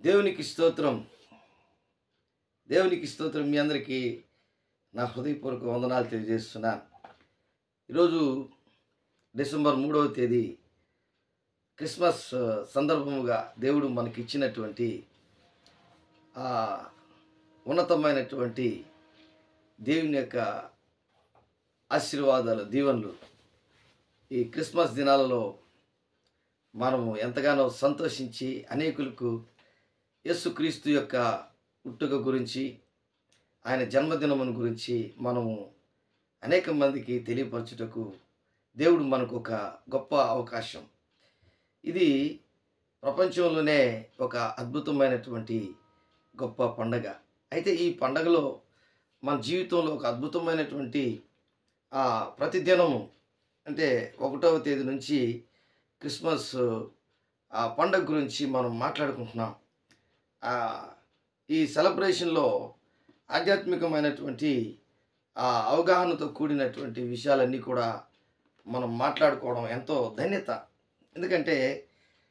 దేవునికి స్తోత్రం. దేవునికి స్తోత్రం. మీ అందరికీ నా హృదయపూర్వక వందనాలు తెలియజేస్తున్నాను. ఈరోజు డిసెంబర్ 3వ తేదీ క్రిస్మస్ సందర్భముగా దేవుడు మనకిచ్చినటువంటి ఆ ఉన్నతమైనటువంటి దేవుని యొక్క ఆశీర్వాదాలు, దీవెనలు ఈ క్రిస్మస్ దినాలలో మనము ఎంతగానో సంతోషించి అనేకులకు యేసుక్రీస్తు యొక్క పుట్టుక గురించి, ఆయన జన్మదినమును గురించి మనము అనేక మందికి తెలియపరచుటకు దేవుడు మనకు ఒక గొప్ప అవకాశం. ఇది ప్రపంచంలోనే ఒక అద్భుతమైనటువంటి గొప్ప పండగ. అయితే ఈ పండగలో మన జీవితంలో ఒక అద్భుతమైనటువంటి ప్రతిదినము అంటే 1వ తేదీ నుంచి క్రిస్మస్ పండగ గురించి మనం మాట్లాడుకుంటున్నాం. ఈ సెలబ్రేషన్లో ఆధ్యాత్మికమైనటువంటి అవగాహనతో కూడినటువంటి విషయాలన్నీ కూడా మనం మాట్లాడుకోవడం ఎంతో ధన్యత. ఎందుకంటే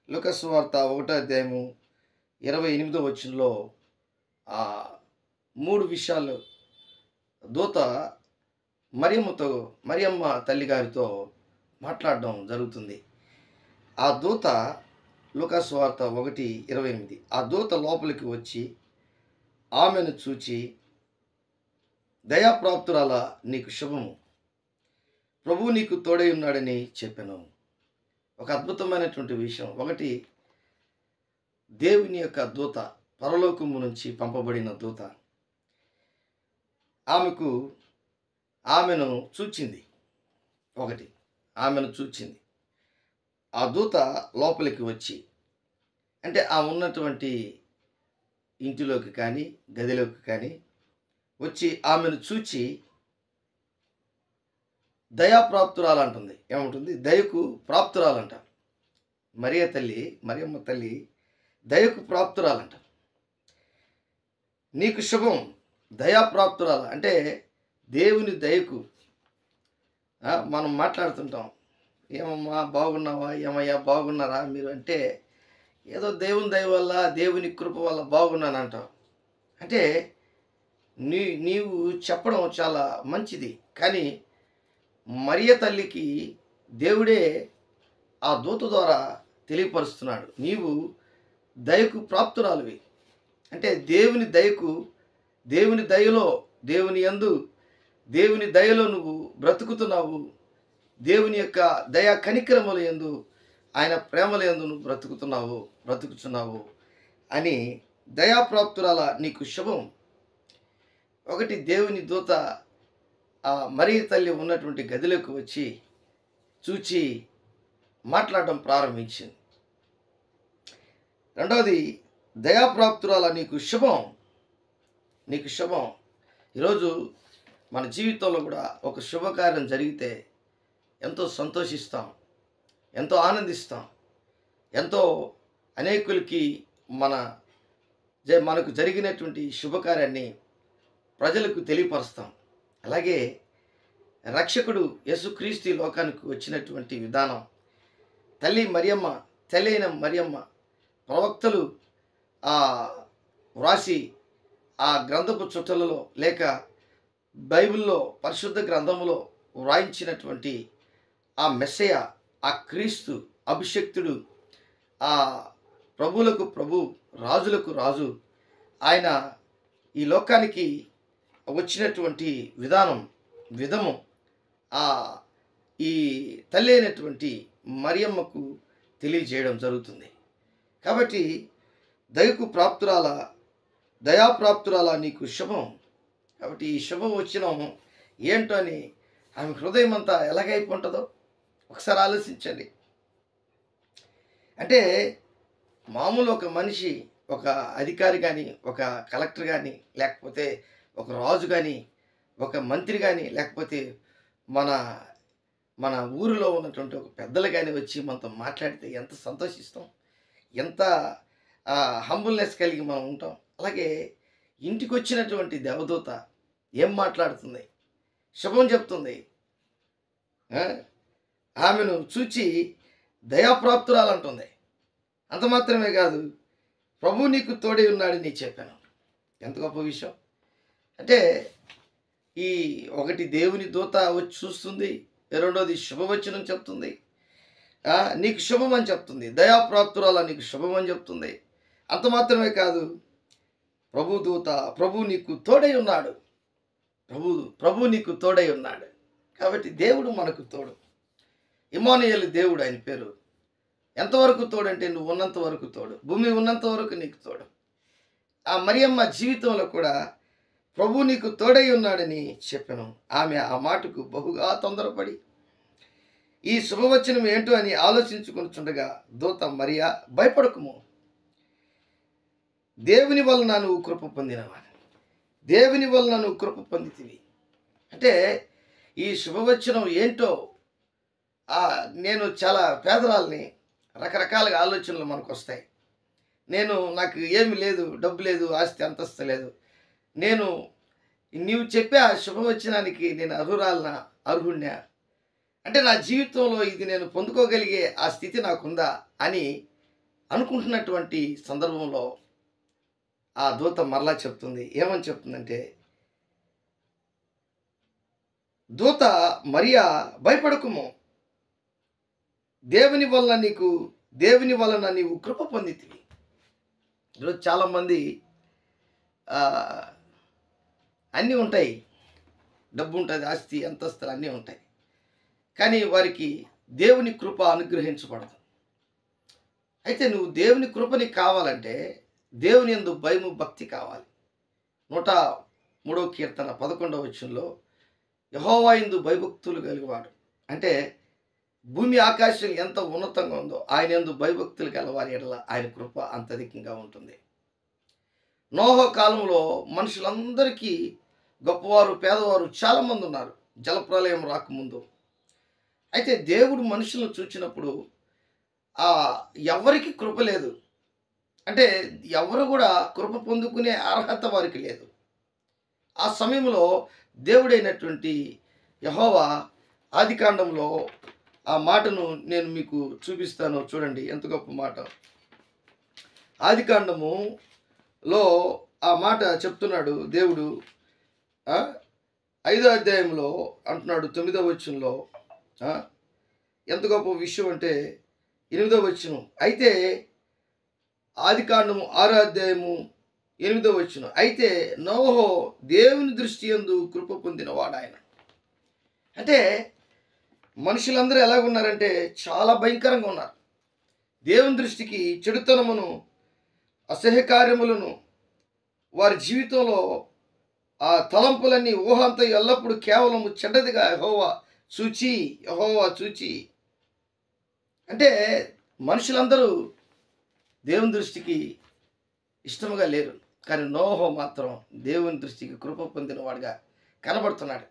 లూకా సువార్త 1వ అధ్యాయము 28వ వచనంలో 3 విషయాలు దూత మరియమ్మ తల్లి గారితో మాట్లాడడం జరుగుతుంది. ఆ దూత లూకా సువార్త 1:28 ఆ దూత లోపలికి వచ్చి ఆమెను చూచి, దయాప్రాప్తురాల నీకు శుభము, ప్రభువు నీకు తోడై ఉన్నాడని చెప్పాను. ఒక అద్భుతమైనటువంటి విషయం. ఒకటి, దేవుని యొక్క దూత, పరలోకము నుంచి పంపబడిన దూత ఆమెను చూచింది. ఆమెను చూచింది. ఆ దూత లోపలికి వచ్చి, అంటే ఆ ఉన్నటువంటి ఇంటిలోకి కానీ గదిలోకి కానీ వచ్చి ఆమెను చూచి దయాప్రాప్తురాలంటుంది. ఏమంటుంది? దయకు ప్రాప్తురాలంట. మరియమ్మ తల్లి దయకు ప్రాప్తురాలంట. నీకు శుభం, దయాప్రాప్తురాల అంటే దేవుని దయకు. మనం మాట్లాడుతుంటాం, ఏమమ్మా బాగున్నావా, ఏమయ్యా బాగున్నారా మీరు అంటే, ఏదో దేవుని దయ వల్ల, దేవుని కృప వల్ల బాగున్నానంటావు. అంటే నీవు చెప్పడం చాలా మంచిది. కానీ మరియ తల్లికి దేవుడే ఆ దూత ద్వారా తెలియపరుస్తున్నాడు, నీవు దయకు ప్రాప్తురాలివి. అంటే దేవుని దయకు, దేవుని దయలో, దేవుని యందు, దేవుని దయలో నువ్వు బ్రతుకుతున్నావు. దేవుని యొక్క దయా కనికరముల యందు, ఆయన ప్రేమల యందు నువ్వు బ్రతుకుచున్నావు అని, దయాప్రాప్తురాల నీకు శుభం. ఒకటి, దేవుని దూత మరియ తల్లి ఉన్నటువంటి గదిలోకి వచ్చి చూచి మాట్లాడడం ప్రారంభించింది. రెండవది, దయాప్రాప్తురాల నీకు శుభం. ఈరోజు మన జీవితంలో కూడా ఒక శుభకార్యం జరిగితే ఎంతో సంతోషిస్తాం, ఎంతో ఆనందిస్తాం, ఎంతో అనేకులకి మనకు జరిగినటువంటి శుభకార్యాన్ని ప్రజలకు తెలియపరుస్తాం. అలాగే రక్షకుడు యేసుక్రీస్తు లోకానికి వచ్చినటువంటి విధానం, తల్లి అయిన మరియమ్మ ప్రవక్తలు వ్రాసి ఆ గ్రంథపు చుట్టలలో లేక బైబిల్లో, పరిశుద్ధ గ్రంథములో వ్రాయించినటువంటి ఆ మెస్సయ, ఆ క్రీస్తు అభిషక్తుడు, ఆ ప్రభువులకు ప్రభు, రాజులకు రాజు, ఆయన ఈ లోకానికి వచ్చినటువంటి విధము ఈ తల్లి అయినటువంటి మరియమ్మకు తెలియజేయడం జరుగుతుంది. కాబట్టి దయాప్రాప్తురాల నీకు శుభం. కాబట్టి ఈ శుభం వచ్చిన ఏంటో అని ఆమె హృదయం అంతా ఎలాగైపోతుందో ఒకసారి ఆలోచించండి. అంటే మామూలు ఒక మనిషి, ఒక అధికారి కానీ, ఒక కలెక్టర్ కానీ, లేకపోతే ఒక రాజు కానీ, ఒక మంత్రి కానీ, లేకపోతే మన ఊరిలో ఉన్నటువంటి ఒక పెద్దలు కానీ వచ్చి మనతో మాట్లాడితే ఎంత సంతోషిస్తాం, ఎంత హంబుల్నెస్ కలిగి మనం ఉంటాం. అలాగే ఇంటికి వచ్చినటువంటి దేవదూత ఏం మాట్లాడుతుంది? శుభం చెప్తుంది. ఆమెను చూచి దయాప్రాప్తురాలంటుంది. అంత మాత్రమే కాదు, ప్రభు నీకు తోడై ఉన్నాడని చెప్పాను. ఎంత గొప్ప విషయం అంటే, ఈ ఒకటి దేవుని దూత వచ్చి చూస్తుంది, రెండోది శుభవచనం చెప్తుంది, నీకు శుభం అని చెప్తుంది, దయాప్రాప్తురాల నీకు శుభం అని చెప్తుంది. అంత మాత్రమే కాదు, ప్రభు దూత ప్రభు నీకు తోడై ఉన్నాడు, ప్రభు నీకు తోడై ఉన్నాడు. కాబట్టి దేవుడు మనకు తోడు. ఇమ్మానుయేలు దేవుడు ఆయన పేరు. ఎంతవరకు తోడు అంటే నువ్వు ఉన్నంత వరకు తోడు, భూమి ఉన్నంత వరకు నీకు తోడు. ఆ మరియమ్మ జీవితంలో కూడా ప్రభు నీకు తోడై ఉన్నాడని చెప్పాను. ఆమె ఆ మాటకు బహుగా తొందరపడి ఈ శుభవచనం ఏంటో అని ఆలోచించుకుంటుండగా దూత మరియా భయపడకుము, దేవుని వలన నువ్వు కృప పొందినవాడు, దేవుని వలన నువ్వు కృప పొందితివి. అంటే ఈ శుభవచనం ఏంటో, నేను చాలా పేదరాలని, రకరకాలుగా ఆలోచనలు మనకు వస్తాయి. నాకు ఏమి లేదు, డబ్బు లేదు, ఆస్తి అంతస్తు లేదు, నీవు చెప్పే ఆ శుభవచనానికి నేను అర్హుణ్ణా, అంటే నా జీవితంలో ఇది నేను పొందుకోగలిగే ఆ స్థితి నాకుందా అని అనుకుంటున్నటువంటి సందర్భంలో ఆ దూత మరలా చెప్తుంది. ఏమని చెప్తుందంటే, దూత మరియా భయపడకుము, దేవుని వలన నీవు కృప పొందితివి. ఈరోజు చాలామంది అన్నీ ఉంటాయి, డబ్బు ఉంటుంది, ఆస్తి అంతస్తులు అన్నీ ఉంటాయి, కానీ వారికి దేవుని కృప అనుగ్రహించబడదు. అయితే నువ్వు దేవుని కృపని కావాలంటే దేవుని యందు భయము భక్తి కావాలి. 103వ కీర్తన 11వ వచనంలో యెహోవా యందు భయభక్తులు కలిగివాడు, అంటే భూమి ఆకాశం ఎంత ఉన్నతంగా ఉందో ఆయన యందు భయభక్తులు గలవారి ఎడల ఆయన కృప అంత అధికంగా ఉంటుంది. నోహ కాలంలో మనుషులందరికీ గొప్పవారు పేదవారు చాలామంది ఉన్నారు, జలప్రలయం రాకముందు. అయితే దేవుడు మనుషులను చూచినప్పుడు ఎవరికి కృప లేదు, అంటే ఎవరు కూడా కృప పొందుకునే అర్హత వారికి లేదు. ఆ సమయంలో దేవుడైనటువంటి యెహోవా ఆదికాండంలో ఆ మాటను నేను మీకు చూపిస్తాను, చూడండి ఎంత గొప్ప మాట. ఆదికాండములో ఆ మాట చెప్తున్నాడు దేవుడు. 5వ అధ్యాయంలో అంటున్నాడు 9వ వచనంలో, ఎంత గొప్ప విషయం అంటే 8వ వచనం. అయితే ఆదికాండము 6వ అధ్యాయము 8వ వచనం, అయితే నోహో దేవుని దృష్టి యందు కృప పొందినవాడు ఆయన. అంటే మనుషులందరూ ఎలాగున్నారంటే చాలా భయంకరంగా ఉన్నారు. దేవుని దృష్టికి చెడుతనమును, అసహ్యకార్యములను, వారి జీవితంలో ఆ తలంపులన్నీ ఊహంతా ఎల్లప్పుడూ కేవలం చెడ్డదిగా యెహోవా చూచి, అంటే మనుషులందరూ దేవుని దృష్టికి ఇష్టముగా లేరు, కానీ నోహో మాత్రం దేవుని దృష్టికి కృప పొందినవాడుగా కనబడుతున్నాడు.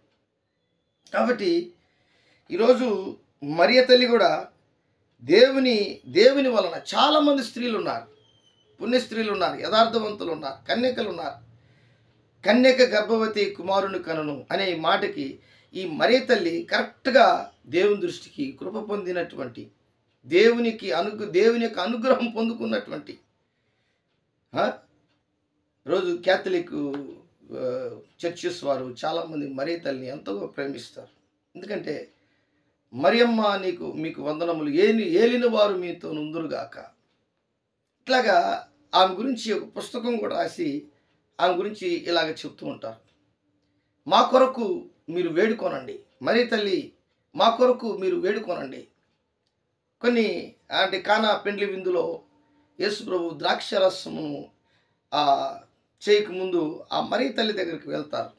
కాబట్టి ఈరోజు మరియ తల్లి కూడా దేవుని వలన చాలామంది స్త్రీలు ఉన్నారు, పుణ్య స్త్రీలు ఉన్నారు, యథార్థవంతులు ఉన్నారు, కన్యకలు ఉన్నారు. కన్యక గర్భవతి కుమారుని కనును అనే మాటకి ఈ మరియ తల్లి కరెక్ట్గా దేవుని దృష్టికి కృప పొందినటువంటి, దేవుని యొక్క అనుగ్రహం పొందుకున్నటువంటి. రోజు క్యాథలిక్ చర్చెస్ వారు చాలామంది మరియ తల్లిని ఎంతో ప్రేమిస్తారు. ఎందుకంటే మరియమ్మ మీకు వందనములు, ఏలిన వారు మీతో నుందురుగాక. ఇట్లాగా ఆమె గురించి ఒక పుస్తకం కూడా రాసి ఆమె గురించి ఇలాగ చెప్తూ ఉంటారు. మా కొరకు మీరు వేడుకోనండి, మరియ తల్లి మా కొరకు మీరు వేడుకోనండి. కొన్ని అంటే కానా పెండ్లి విందులో యేసు ప్రభు ద్రాక్షరసమును చేయకముందు ఆ మరియ తల్లి దగ్గరికి వెళ్తారు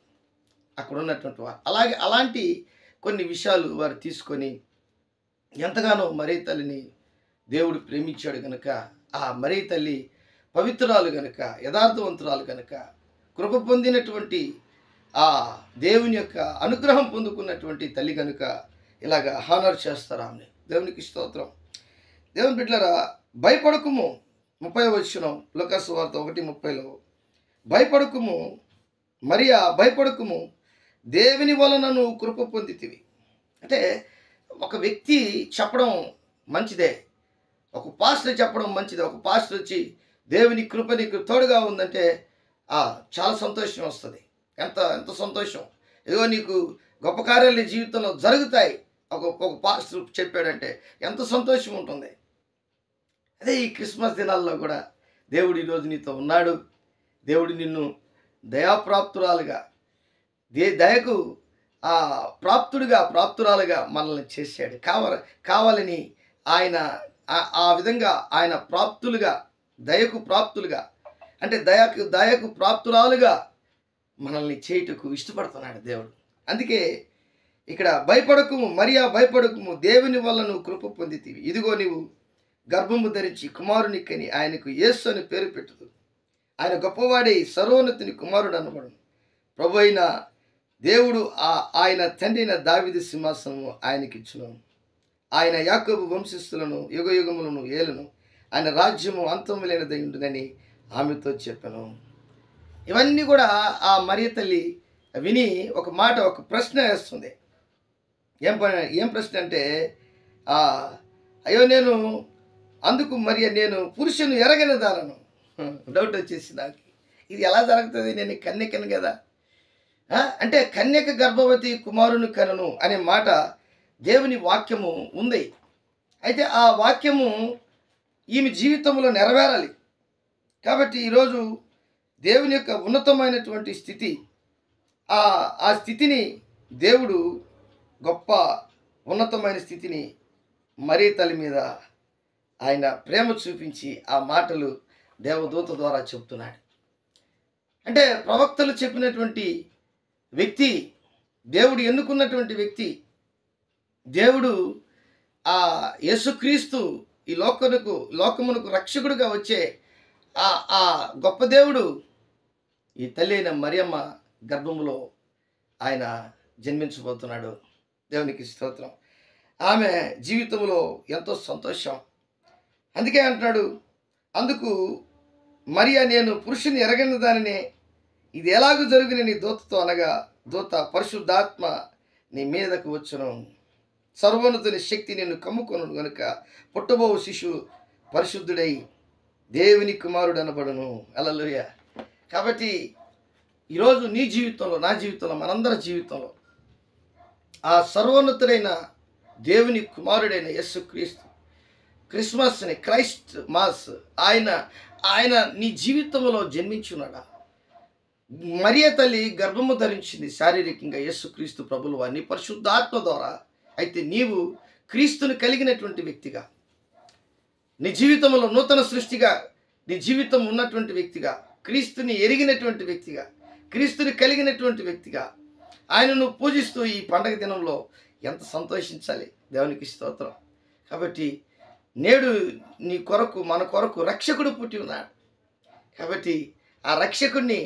అక్కడ ఉన్నటువంటి వారు. అలాంటి కొన్ని విషయాలు వారు తీసుకొని ఎంతగానో మరియ తల్లిని దేవుడు ప్రేమించాడు కనుక, ఆ మరియ తల్లి పవిత్రురాలు గనుక, యథార్థవంతురాలు గనుక, కృప పొందినటువంటి ఆ దేవుని యొక్క అనుగ్రహం పొందుకున్నటువంటి తల్లి గనుక ఇలాగ హానర్ చేస్తారు ఆమె. దేవునికి స్తోత్రం. దేవుని బిడ్డలారా, భయపడకుము. 30వ వచనం లూకా సువార్త 1:30లో, భయపడకుము మరియా, భయపడకుము, దేవుని వలన నువ్వు కృప పొందితివి. అంటే ఒక వ్యక్తి చెప్పడం మంచిదే, ఒక పాస్టర్ చెప్పడం మంచిదే. ఒక పాస్టర్ వచ్చి దేవుని కృప నీకు తోడుగా ఉందంటే చాలా సంతోషం వస్తుంది. ఎంత ఎంత సంతోషం! ఏదో నీకు గొప్ప కార్యాలు నీ జీవితంలో జరుగుతాయి ఒక పాస్టర్ చెప్పాడంటే ఎంత సంతోషం ఉంటుంది. అదే ఈ క్రిస్మస్ దినాల్లో కూడా దేవుడు ఈరోజు నీతో ఉన్నాడు. దేవుడు నిన్ను దయాప్రాప్తురాలుగా దయకు ప్రాప్తురాలుగా మనల్ని చేశాడు. కావాలని ఆయన ఆ విధంగా ఆయన ప్రాప్తులుగా, దయకు ప్రాప్తులుగా, అంటే దయకు ప్రాప్తురాలుగా మనల్ని చేయుటకు ఇష్టపడుతున్నాడు దేవుడు. అందుకే ఇక్కడ భయపడకుము మరియా, భయపడకుము, దేవుని వల్ల నువ్వు కృప పొందితివి. ఇదిగో నీవు గర్భము ధరించి కుమారునికని ఆయనకు యేసు అని పేరు పెట్టుదు. ఆయన గొప్పవాడై సర్వోన్నతుని కుమారుడు అనబడును. ప్రభు అయిన దేవుడు ఆయన తండ్రి అయిన దావీదు సింహాసనము ఆయనకిచ్చును. ఆయన యాకోబు వంశస్థులను యుగయుగములను ఏలును. ఆయన రాజ్యము అంతము లేనిదై ఉండునని ఆమెతో చెప్పాను. ఇవన్నీ కూడా ఆ మరియ తల్లి విని ఒక ప్రశ్న వేస్తుంది. ఏం ప్రశ్న అంటే, అయ్యో నేను అందుకు మరియ నేను పురుషుని ఎరగనిదాలను. డౌట్ వచ్చేసి నాకు, ఇది ఎలా జరుగుతుంది, నేను కన్యకను కదా. అంటే కన్యక గర్భవతి కుమారుని కనను అనే మాట దేవుని వాక్యము ఉంది. అయితే ఆ వాక్యము ఈమె జీవితంలో నెరవేరాలి. కాబట్టి ఈరోజు దేవుని యొక్క ఉన్నతమైనటువంటి స్థితి, ఆ స్థితిని దేవుడు గొప్ప ఉన్నతమైన స్థితిని మరియ తల్లి మీద ఆయన ప్రేమ చూపించి ఆ మాటలు దేవదూత ద్వారా చెప్తున్నాడు. అంటే ప్రవక్తలు చెప్పినటువంటి వ్యక్తి, దేవుడు ఎన్నుకున్నటువంటి వ్యక్తి, దేవుడు యేసుక్రీస్తు ఈ లోకమునకు రక్షకుడిగా వచ్చే ఆ గొప్ప దేవుడు ఈ తల్లి అయిన మరియమ్మ గర్భములో ఆయన జన్మించబోతున్నాడు. దేవునికి స్తోత్రం. ఆమె జీవితంలో ఎంతో సంతోషం. అందుకే అంటున్నాడు, అందుకు మరియా నేను పురుషుని ఎరగని దానినే, ఇది ఎలాగూ జరుగుని నీ దూతతో అనగా, దూత పరిశుద్ధాత్మ నీ మీదకు వచ్చును, సర్వోన్నతుని శక్తి నిన్ను కమ్ముకొను గనుక పుట్టబోవు శిశువు పరిశుద్ధుడై దేవుని కుమారుడు అనబడును. హల్లెలూయా. కాబట్టి ఈరోజు నీ జీవితంలో, నా జీవితంలో, మనందరి జీవితంలో ఆ సర్వోన్నతుడైన దేవుని కుమారుడైన యేసుక్రీస్తు క్రిస్మస్ని, క్రైస్ట్ మాస్, ఆయన నీ జీవితంలో జన్మించున్నాడా? మరియ తల్లి గర్భము ధరించింది శారీరకంగా యేసుక్రీస్తు ప్రభులు వారిని పరిశుద్ధాత్మ ద్వారా. అయితే నీవు క్రీస్తుని కలిగినటువంటి వ్యక్తిగా, నీ జీవితంలో నూతన సృష్టిగా నీ జీవితం ఉన్నటువంటి వ్యక్తిగా, క్రీస్తుని ఎరిగినటువంటి వ్యక్తిగా, క్రీస్తుని కలిగినటువంటి వ్యక్తిగా ఆయనను పూజిస్తూ ఈ పండగ దినంలో ఎంత సంతోషించాలి. దేవునికి స్తోత్రం. కాబట్టి నేడు నీ కొరకు, మన కొరకు రక్షకుడు పుట్టి ఉన్నాడు. కాబట్టి ఆ రక్షకుడిని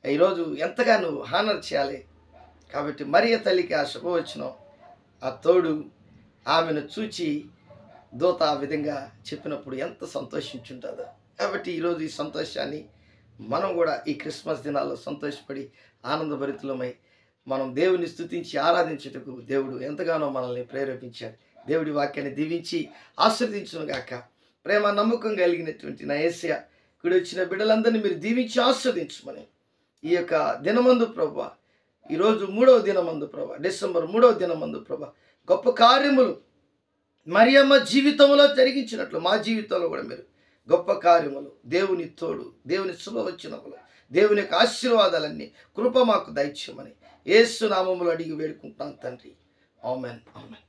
ఈరోజు ఎంతగా నువ్వు హానర్ చేయాలి. కాబట్టి మరియ తల్లికి ఆ శుభవచనం, ఆ తోడు ఆమెను చూచి దూత ఆ విధంగా చెప్పినప్పుడు ఎంత సంతోషించుంటుందో. కాబట్టి ఈరోజు ఈ సంతోషాన్ని మనం కూడా ఈ క్రిస్మస్ దినాల్లో సంతోషపడి ఆనందభరితులమై మనం దేవుని స్తుతించి ఆరాధించుటకు దేవుడు ఎంతగానో మనల్ని ప్రేరేపించాడు. దేవుడి వాక్యాన్ని దీవించి ఆశీర్వదించును గాక. ప్రేమ నమ్మకం కలిగినటువంటి నా యేసయ్య కుడి వచ్చిన బిడ్డలందరినీ మీరు దీవించి ఆశీర్వదించమని ఈ యొక్క దినమందు ప్రభువా, ఈరోజు 3వ దినమందు ప్రభువా, డిసెంబర్ 3వ దినమందు ప్రభువా, గొప్ప కార్యములు మరియమ్మ జీవితంలో జరిగించినట్లు మా జీవితంలో కూడా మీరు గొప్ప కార్యములు, దేవుని తోడు, దేవుని శుభవచనములు, దేవుని యొక్క ఆశీర్వాదాలన్నీ కృప మాకు దయచేయమని యేసు నామములో అడిగి వేడుకుంటున్నాను తండ్రి. ఆమేన్, ఆమేన్.